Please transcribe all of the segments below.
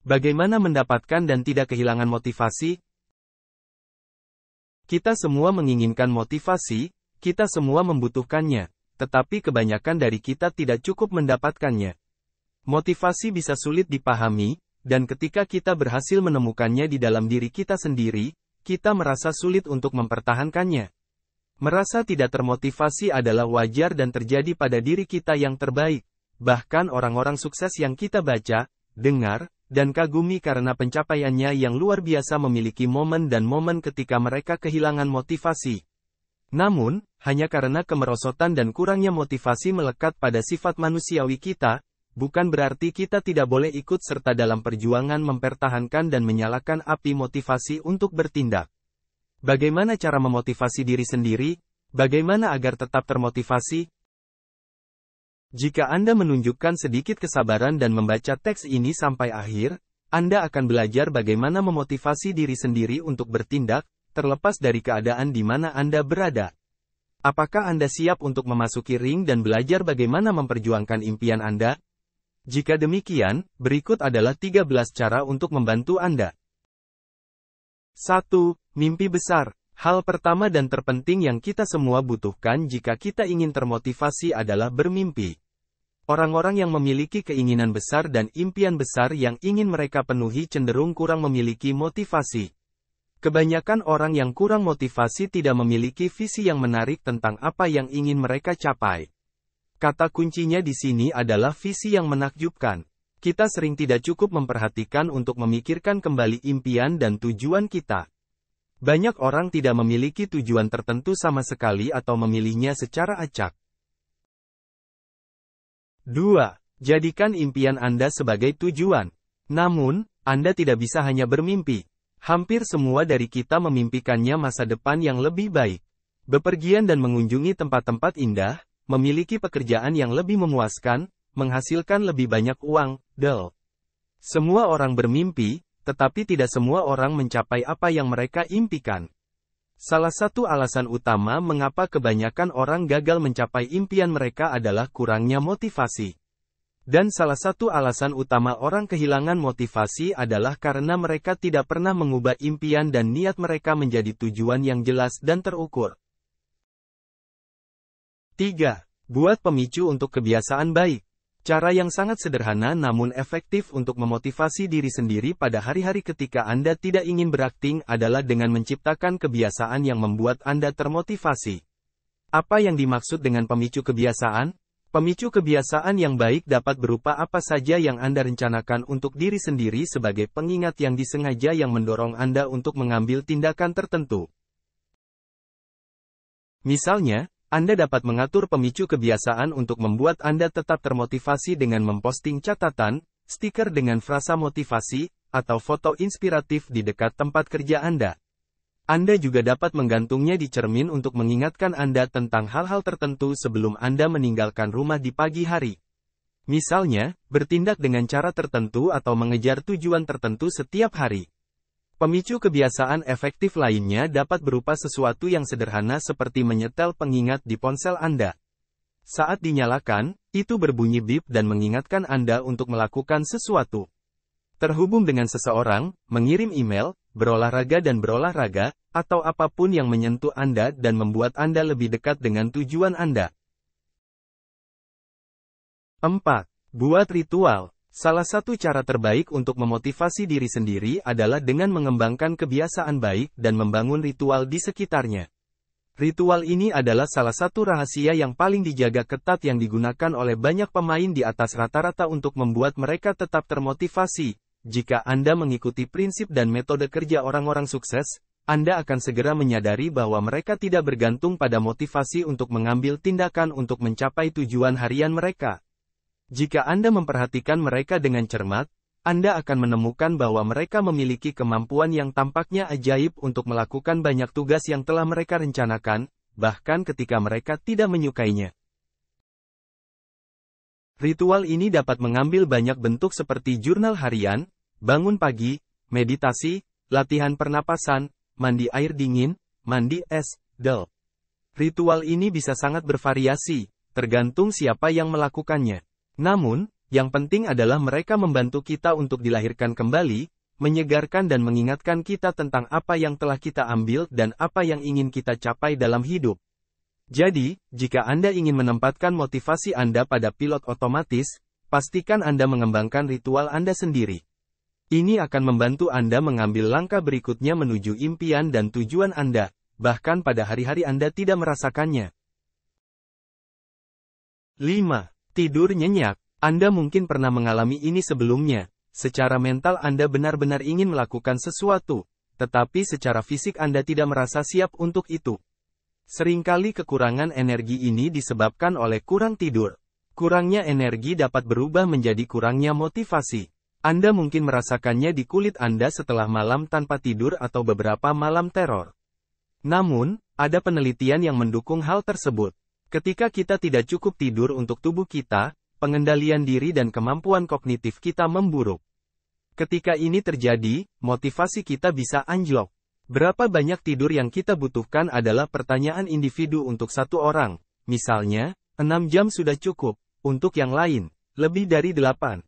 Bagaimana mendapatkan dan tidak kehilangan motivasi? Kita semua menginginkan motivasi, kita semua membutuhkannya, tetapi kebanyakan dari kita tidak cukup mendapatkannya. Motivasi bisa sulit dipahami, dan ketika kita berhasil menemukannya di dalam diri kita sendiri, kita merasa sulit untuk mempertahankannya. Merasa tidak termotivasi adalah wajar dan terjadi pada diri kita yang terbaik. Bahkan orang-orang sukses yang kita baca, dengar, dan kagumi karena pencapaiannya yang luar biasa memiliki momen dan momen ketika mereka kehilangan motivasi. Namun, hanya karena kemerosotan dan kurangnya motivasi melekat pada sifat manusiawi kita, bukan berarti kita tidak boleh ikut serta dalam perjuangan mempertahankan dan menyalakan api motivasi untuk bertindak. Bagaimana cara memotivasi diri sendiri? Bagaimana agar tetap termotivasi? Jika Anda menunjukkan sedikit kesabaran dan membaca teks ini sampai akhir, Anda akan belajar bagaimana memotivasi diri sendiri untuk bertindak, terlepas dari keadaan di mana Anda berada. Apakah Anda siap untuk memasuki ring dan belajar bagaimana memperjuangkan impian Anda? Jika demikian, berikut adalah 13 cara untuk membantu Anda. 1. Mimpi besar. Hal pertama dan terpenting yang kita semua butuhkan jika kita ingin termotivasi adalah bermimpi. Orang-orang yang memiliki keinginan besar dan impian besar yang ingin mereka penuhi cenderung kurang memiliki motivasi. Kebanyakan orang yang kurang motivasi tidak memiliki visi yang menarik tentang apa yang ingin mereka capai. Kata kuncinya di sini adalah visi yang menakjubkan. Kita sering tidak cukup memperhatikan untuk memikirkan kembali impian dan tujuan kita. Banyak orang tidak memiliki tujuan tertentu sama sekali atau memilihnya secara acak. 2. Jadikan impian Anda sebagai tujuan. Namun, Anda tidak bisa hanya bermimpi. Hampir semua dari kita memimpikannya masa depan yang lebih baik. Bepergian dan mengunjungi tempat-tempat indah, memiliki pekerjaan yang lebih memuaskan, menghasilkan lebih banyak uang, Semua orang bermimpi, tetapi tidak semua orang mencapai apa yang mereka impikan. Salah satu alasan utama mengapa kebanyakan orang gagal mencapai impian mereka adalah kurangnya motivasi. Dan salah satu alasan utama orang kehilangan motivasi adalah karena mereka tidak pernah mengubah impian dan niat mereka menjadi tujuan yang jelas dan terukur. 3. Buat pemicu untuk kebiasaan baik. Cara yang sangat sederhana namun efektif untuk memotivasi diri sendiri pada hari-hari ketika Anda tidak ingin berakting adalah dengan menciptakan kebiasaan yang membuat Anda termotivasi. Apa yang dimaksud dengan pemicu kebiasaan? Pemicu kebiasaan yang baik dapat berupa apa saja yang Anda rencanakan untuk diri sendiri sebagai pengingat yang disengaja yang mendorong Anda untuk mengambil tindakan tertentu. Misalnya, Anda dapat mengatur pemicu kebiasaan untuk membuat Anda tetap termotivasi dengan memposting catatan, stiker dengan frasa motivasi, atau foto inspiratif di dekat tempat kerja Anda. Anda juga dapat menggantungnya di cermin untuk mengingatkan Anda tentang hal-hal tertentu sebelum Anda meninggalkan rumah di pagi hari. Misalnya, bertindak dengan cara tertentu atau mengejar tujuan tertentu setiap hari. Pemicu kebiasaan efektif lainnya dapat berupa sesuatu yang sederhana seperti menyetel pengingat di ponsel Anda. Saat dinyalakan, itu berbunyi bip dan mengingatkan Anda untuk melakukan sesuatu. Terhubung dengan seseorang, mengirim email, berolahraga, atau apapun yang menyentuh Anda dan membuat Anda lebih dekat dengan tujuan Anda. 4. Buat ritual. Salah satu cara terbaik untuk memotivasi diri sendiri adalah dengan mengembangkan kebiasaan baik dan membangun ritual di sekitarnya. Ritual ini adalah salah satu rahasia yang paling dijaga ketat yang digunakan oleh banyak pemain di atas rata-rata untuk membuat mereka tetap termotivasi. Jika Anda mengikuti prinsip dan metode kerja orang-orang sukses, Anda akan segera menyadari bahwa mereka tidak bergantung pada motivasi untuk mengambil tindakan untuk mencapai tujuan harian mereka. Jika Anda memperhatikan mereka dengan cermat, Anda akan menemukan bahwa mereka memiliki kemampuan yang tampaknya ajaib untuk melakukan banyak tugas yang telah mereka rencanakan, bahkan ketika mereka tidak menyukainya. Ritual ini dapat mengambil banyak bentuk seperti jurnal harian, bangun pagi, meditasi, latihan pernapasan, mandi air dingin, mandi es, Ritual ini bisa sangat bervariasi, tergantung siapa yang melakukannya. Namun, yang penting adalah mereka membantu kita untuk dilahirkan kembali, menyegarkan dan mengingatkan kita tentang apa yang telah kita ambil dan apa yang ingin kita capai dalam hidup. Jadi, jika Anda ingin menempatkan motivasi Anda pada pilot otomatis, pastikan Anda mengembangkan ritual Anda sendiri. Ini akan membantu Anda mengambil langkah berikutnya menuju impian dan tujuan Anda, bahkan pada hari-hari Anda tidak merasakannya. 5. Tidur nyenyak. Anda mungkin pernah mengalami ini sebelumnya. Secara mental Anda benar-benar ingin melakukan sesuatu, tetapi secara fisik Anda tidak merasa siap untuk itu. Seringkali kekurangan energi ini disebabkan oleh kurang tidur. Kurangnya energi dapat berubah menjadi kurangnya motivasi. Anda mungkin merasakannya di kulit Anda setelah malam tanpa tidur atau beberapa malam teror. Namun, ada penelitian yang mendukung hal tersebut. Ketika kita tidak cukup tidur untuk tubuh kita, pengendalian diri dan kemampuan kognitif kita memburuk. Ketika ini terjadi, motivasi kita bisa anjlok. Berapa banyak tidur yang kita butuhkan adalah pertanyaan individu untuk satu orang. Misalnya, 6 jam sudah cukup. Untuk yang lain, lebih dari 8.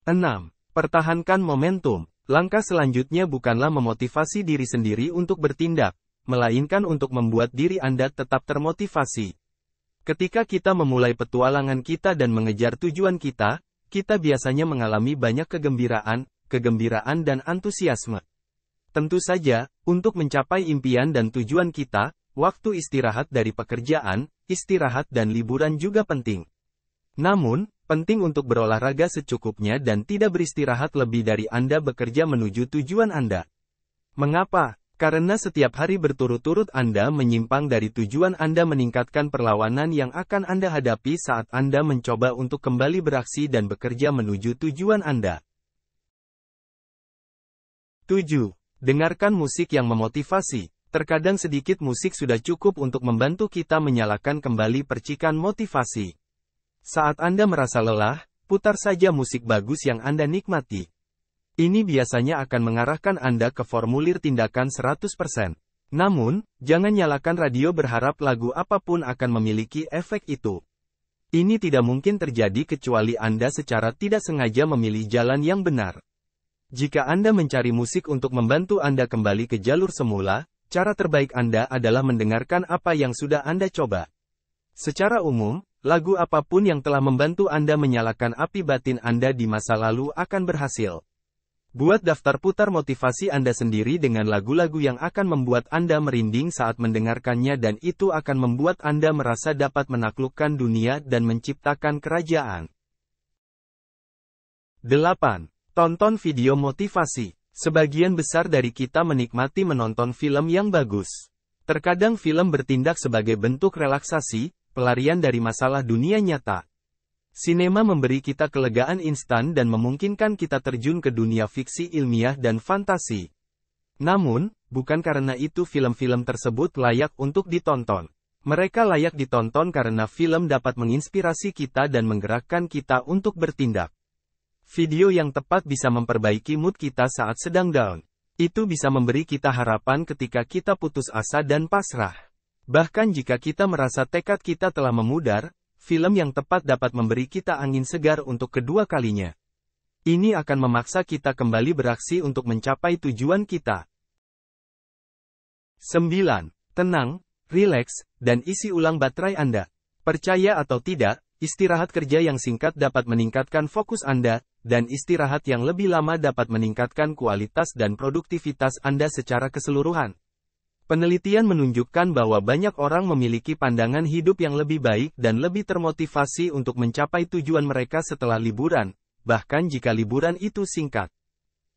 6. Pertahankan momentum. Langkah selanjutnya bukanlah memotivasi diri sendiri untuk bertindak, melainkan untuk membuat diri Anda tetap termotivasi. Ketika kita memulai petualangan kita dan mengejar tujuan kita biasanya mengalami banyak kegembiraan dan antusiasme. Tentu saja, untuk mencapai impian dan tujuan kita, waktu istirahat dari pekerjaan, istirahat dan liburan juga penting. Namun, penting untuk berolahraga secukupnya dan tidak beristirahat lebih dari Anda bekerja menuju tujuan Anda. Mengapa? Karena setiap hari berturut-turut Anda menyimpang dari tujuan Anda meningkatkan perlawanan yang akan Anda hadapi saat Anda mencoba untuk kembali beraksi dan bekerja menuju tujuan Anda. 7. Dengarkan musik yang memotivasi. Terkadang sedikit musik sudah cukup untuk membantu kita menyalakan kembali percikan motivasi. Saat Anda merasa lelah, putar saja musik bagus yang Anda nikmati. Ini biasanya akan mengarahkan Anda ke formulir tindakan 100%. Namun, jangan nyalakan radio berharap lagu apapun akan memiliki efek itu. Ini tidak mungkin terjadi kecuali Anda secara tidak sengaja memilih jalan yang benar. Jika Anda mencari musik untuk membantu Anda kembali ke jalur semula, cara terbaik Anda adalah mendengarkan apa yang sudah Anda coba. Secara umum, lagu apapun yang telah membantu Anda menyalakan api batin Anda di masa lalu akan berhasil. Buat daftar putar motivasi Anda sendiri dengan lagu-lagu yang akan membuat Anda merinding saat mendengarkannya dan itu akan membuat Anda merasa dapat menaklukkan dunia dan menciptakan kerajaan. 8. Tonton video motivasi. Sebagian besar dari kita menikmati menonton film yang bagus. Terkadang film bertindak sebagai bentuk relaksasi, pelarian dari masalah dunia nyata. Sinema memberi kita kelegaan instan dan memungkinkan kita terjun ke dunia fiksi ilmiah dan fantasi. Namun, bukan karena itu film-film tersebut layak untuk ditonton. Mereka layak ditonton karena film dapat menginspirasi kita dan menggerakkan kita untuk bertindak. Video yang tepat bisa memperbaiki mood kita saat sedang down. Itu bisa memberi kita harapan ketika kita putus asa dan pasrah. Bahkan jika kita merasa tekad kita telah memudar, film yang tepat dapat memberi kita angin segar untuk kedua kalinya. Ini akan memaksa kita kembali beraksi untuk mencapai tujuan kita. 9. Tenang, rileks, dan isi ulang baterai Anda. Percaya atau tidak, istirahat kerja yang singkat dapat meningkatkan fokus Anda, dan istirahat yang lebih lama dapat meningkatkan kualitas dan produktivitas Anda secara keseluruhan. Penelitian menunjukkan bahwa banyak orang memiliki pandangan hidup yang lebih baik dan lebih termotivasi untuk mencapai tujuan mereka setelah liburan, bahkan jika liburan itu singkat.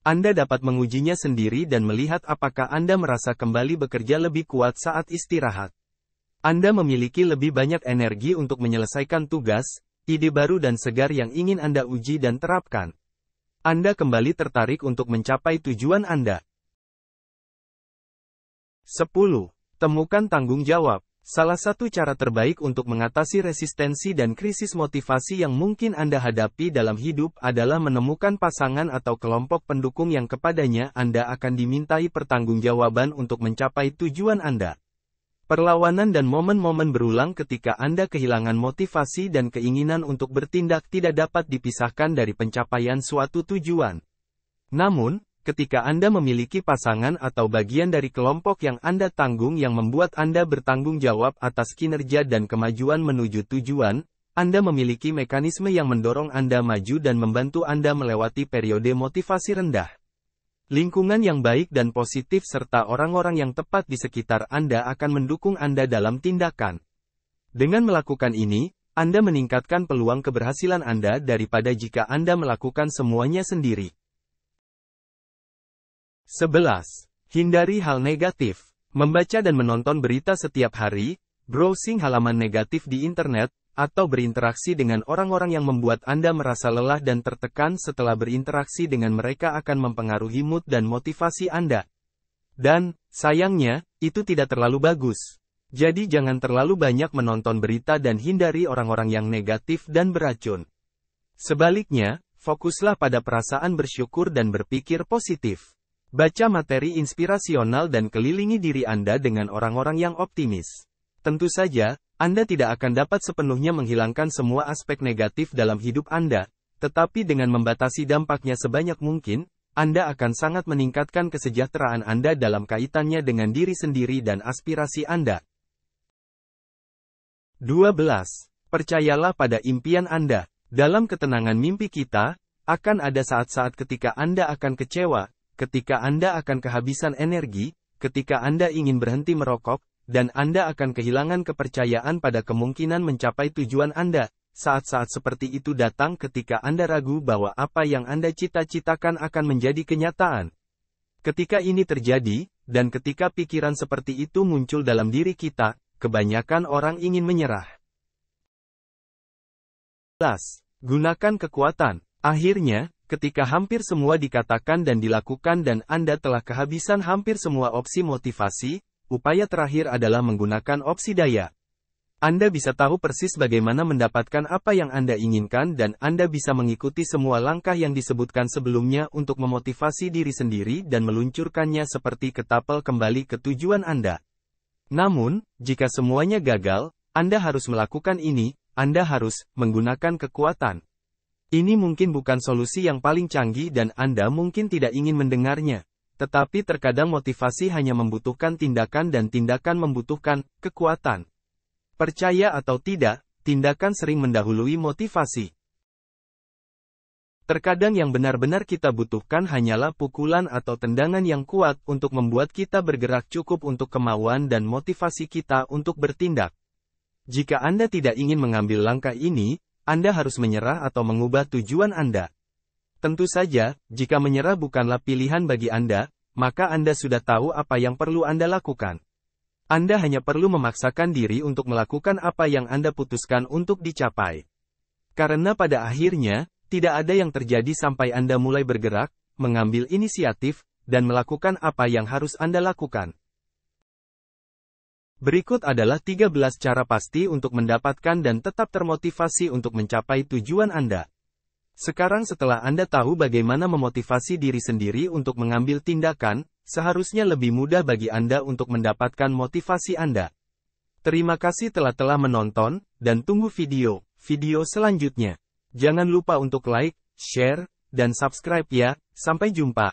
Anda dapat mengujinya sendiri dan melihat apakah Anda merasa kembali bekerja lebih kuat saat istirahat. Anda memiliki lebih banyak energi untuk menyelesaikan tugas, ide baru dan segar yang ingin Anda uji dan terapkan. Anda kembali tertarik untuk mencapai tujuan Anda. 10. Temukan tanggung jawab. Salah satu cara terbaik untuk mengatasi resistensi dan krisis motivasi yang mungkin Anda hadapi dalam hidup adalah menemukan pasangan atau kelompok pendukung yang kepadanya Anda akan dimintai pertanggungjawaban untuk mencapai tujuan Anda. Perlawanan dan momen-momen berulang ketika Anda kehilangan motivasi dan keinginan untuk bertindak tidak dapat dipisahkan dari pencapaian suatu tujuan. Namun, ketika Anda memiliki pasangan atau bagian dari kelompok yang Anda tanggung yang membuat Anda bertanggung jawab atas kinerja dan kemajuan menuju tujuan, Anda memiliki mekanisme yang mendorong Anda maju dan membantu Anda melewati periode motivasi rendah. Lingkungan yang baik dan positif serta orang-orang yang tepat di sekitar Anda akan mendukung Anda dalam tindakan. Dengan melakukan ini, Anda meningkatkan peluang keberhasilan Anda daripada jika Anda melakukan semuanya sendiri. 11. Hindari hal negatif. Membaca dan menonton berita setiap hari, browsing halaman negatif di internet, atau berinteraksi dengan orang-orang yang membuat Anda merasa lelah dan tertekan setelah berinteraksi dengan mereka akan mempengaruhi mood dan motivasi Anda. Dan, sayangnya, itu tidak terlalu bagus. Jadi jangan terlalu banyak menonton berita dan hindari orang-orang yang negatif dan beracun. Sebaliknya, fokuslah pada perasaan bersyukur dan berpikir positif. Baca materi inspirasional dan kelilingi diri Anda dengan orang-orang yang optimis. Tentu saja, Anda tidak akan dapat sepenuhnya menghilangkan semua aspek negatif dalam hidup Anda, tetapi dengan membatasi dampaknya sebanyak mungkin, Anda akan sangat meningkatkan kesejahteraan Anda dalam kaitannya dengan diri sendiri dan aspirasi Anda. 12. Percayalah pada impian Anda. Dalam ketenangan mimpi kita, akan ada saat-saat ketika Anda akan kecewa, ketika Anda akan kehabisan energi, ketika Anda ingin berhenti merokok, dan Anda akan kehilangan kepercayaan pada kemungkinan mencapai tujuan Anda. Saat-saat seperti itu datang ketika Anda ragu bahwa apa yang Anda cita-citakan akan menjadi kenyataan. Ketika ini terjadi, dan ketika pikiran seperti itu muncul dalam diri kita, kebanyakan orang ingin menyerah. 11. Gunakan kekuatan. Akhirnya, ketika hampir semua dikatakan dan dilakukan dan Anda telah kehabisan hampir semua opsi motivasi, upaya terakhir adalah menggunakan opsi daya. Anda bisa tahu persis bagaimana mendapatkan apa yang Anda inginkan dan Anda bisa mengikuti semua langkah yang disebutkan sebelumnya untuk memotivasi diri sendiri dan meluncurkannya seperti ketapel kembali ke tujuan Anda. Namun, jika semuanya gagal, Anda harus melakukan ini, Anda harus menggunakan kekuatan. Ini mungkin bukan solusi yang paling canggih dan Anda mungkin tidak ingin mendengarnya. Tetapi terkadang motivasi hanya membutuhkan tindakan dan tindakan membutuhkan kekuatan. Percaya atau tidak, tindakan sering mendahului motivasi. Terkadang yang benar-benar kita butuhkan hanyalah pukulan atau tendangan yang kuat untuk membuat kita bergerak cukup untuk kemauan dan motivasi kita untuk bertindak. Jika Anda tidak ingin mengambil langkah ini, Anda harus menyerah atau mengubah tujuan Anda. Tentu saja, jika menyerah bukanlah pilihan bagi Anda, maka Anda sudah tahu apa yang perlu Anda lakukan. Anda hanya perlu memaksakan diri untuk melakukan apa yang Anda putuskan untuk dicapai. Karena pada akhirnya, tidak ada yang terjadi sampai Anda mulai bergerak, mengambil inisiatif, dan melakukan apa yang harus Anda lakukan. Berikut adalah 13 cara pasti untuk mendapatkan dan tetap termotivasi untuk mencapai tujuan Anda. Sekarang setelah Anda tahu bagaimana memotivasi diri sendiri untuk mengambil tindakan, seharusnya lebih mudah bagi Anda untuk mendapatkan motivasi Anda. Terima kasih telah menonton, dan tunggu video selanjutnya. Jangan lupa untuk like, share, dan subscribe ya. Sampai jumpa.